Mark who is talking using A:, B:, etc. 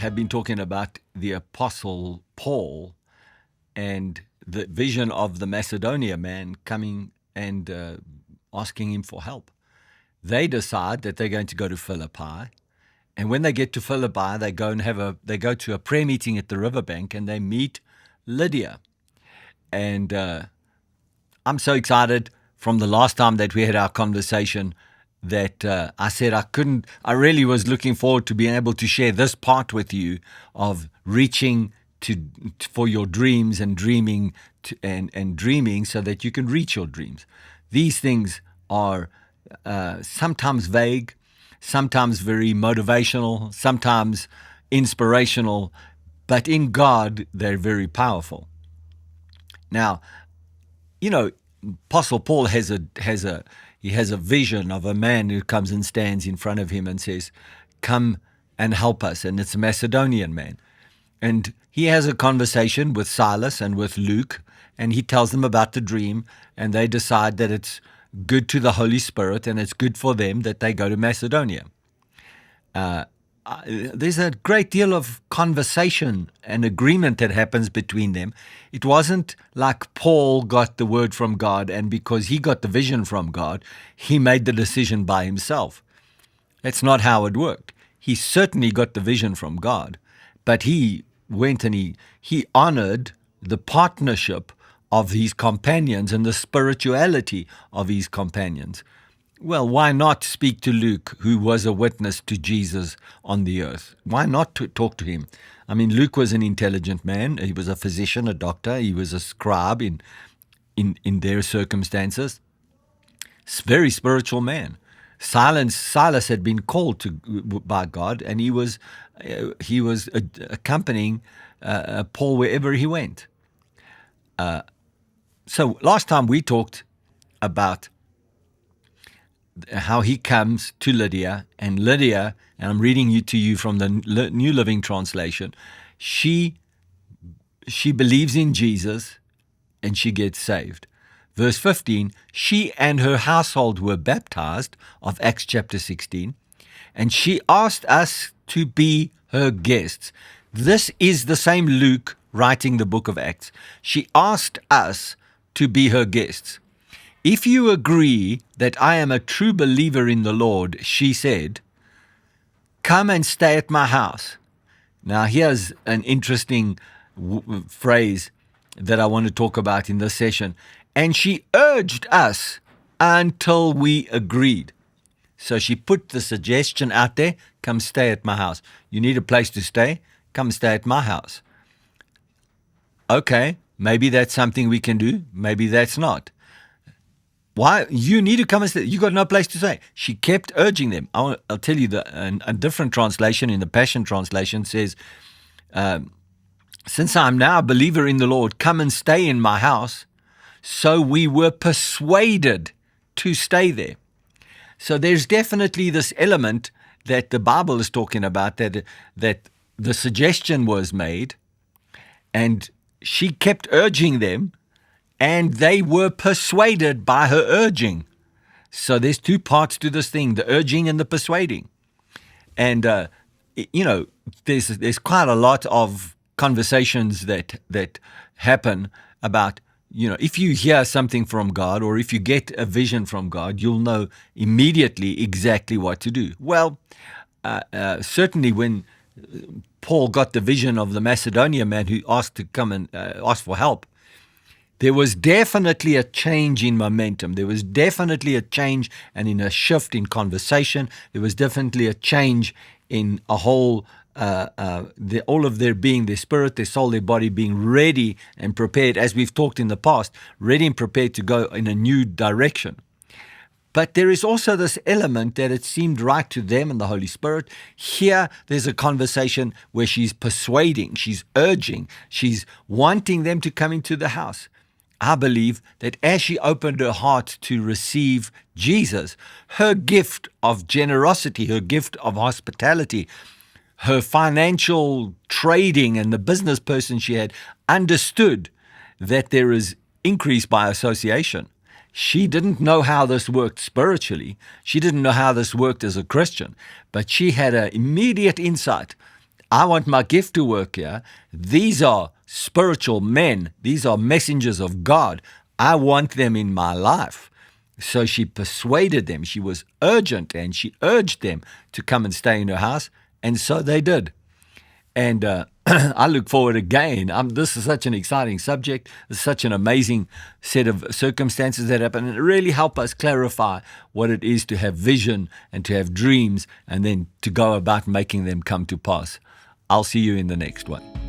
A: have been talking about the Apostle Paul and the vision of the Macedonia man coming and asking him for help. They decide that they're going to go to Philippi, and when they get to Philippi, they go to a prayer meeting at the riverbank, and they meet Lydia. And I'm so excited from the last time that we had our conversation that I said I really was looking forward to being able to share this part with you of reaching for your dreams and dreaming and dreaming so that you can reach your dreams. These things are sometimes vague, sometimes very motivational, sometimes inspirational, but in God, they're very powerful. Now, Apostle Paul has a vision of a man who comes and stands in front of him and says, "Come and help us." And it's a Macedonian man. And he has a conversation with Silas and with Luke, and he tells them about the dream, and they decide that it's good to the Holy Spirit and it's good for them that they go to Macedonia. There's a great deal of conversation and agreement that happens between them. It wasn't like Paul got the word from God, and because he got the vision from God, he made the decision by himself. That's not how it worked. He certainly got the vision from God, but he went and he honored the partnership of his companions and the spirituality of his companions. Well, why not speak to Luke, who was a witness to Jesus on the earth? Why not talk to him? I mean, Luke was an intelligent man. He was a physician, a doctor. He was a scribe in their circumstances. Very spiritual man. Silas had been called by God, and he was accompanying Paul wherever he went. So last time we talked about how he comes to Lydia, and I'm reading to you from the New Living Translation, she believes in Jesus and she gets saved. Verse 15, she and her household were baptized, of Acts chapter 16, and she asked us to be her guests. This is the same Luke writing the book of Acts. She asked us to be her guests. If you agree that I am a true believer in the Lord, she said, come and stay at my house. Now, here's an interesting phrase that I want to talk about in this session. And she urged us until we agreed. So she put the suggestion out there, come stay at my house. You need a place to stay? Come stay at my house. Okay, maybe that's something we can do. Maybe that's not. Why? You need to come and stay. You got no place to stay. She kept urging them. I'll tell you, a different translation in the Passion Translation says, since I'm now a believer in the Lord, come and stay in my house. So we were persuaded to stay there. So there's definitely this element that the Bible is talking about, that the suggestion was made, and she kept urging them, and they were persuaded by her urging. So there's two parts to this thing, the urging and the persuading. And, there's quite a lot of conversations that happen about, if you hear something from God, or if you get a vision from God, you'll know immediately exactly what to do. Well, certainly when Paul got the vision of the Macedonian man who asked to come and ask for help, there was definitely a change in momentum. There was definitely a change and in a shift in conversation. There was definitely a change in a whole all of their being, their spirit, their soul, their body being ready and prepared, as we've talked in the past, ready and prepared to go in a new direction. But there is also this element that it seemed right to them and the Holy Spirit. Here, there's a conversation where she's persuading, she's urging, she's wanting them to come into the house. I believe that as she opened her heart to receive Jesus, her gift of generosity, her gift of hospitality, her financial trading and the business person she had understood that there is increase by association. She didn't know how this worked spiritually. She didn't know how this worked as a Christian, but she had an immediate insight. I want my gift to work here. These are spiritual men. These are messengers of God. I want them in my life. So she persuaded them. She was urgent, and she urged them to come and stay in her house. And so they did. And I look forward again. This is such an exciting subject. It's such an amazing set of circumstances that happen. And it really help us clarify what it is to have vision and to have dreams and then to go about making them come to pass. I'll see you in the next one.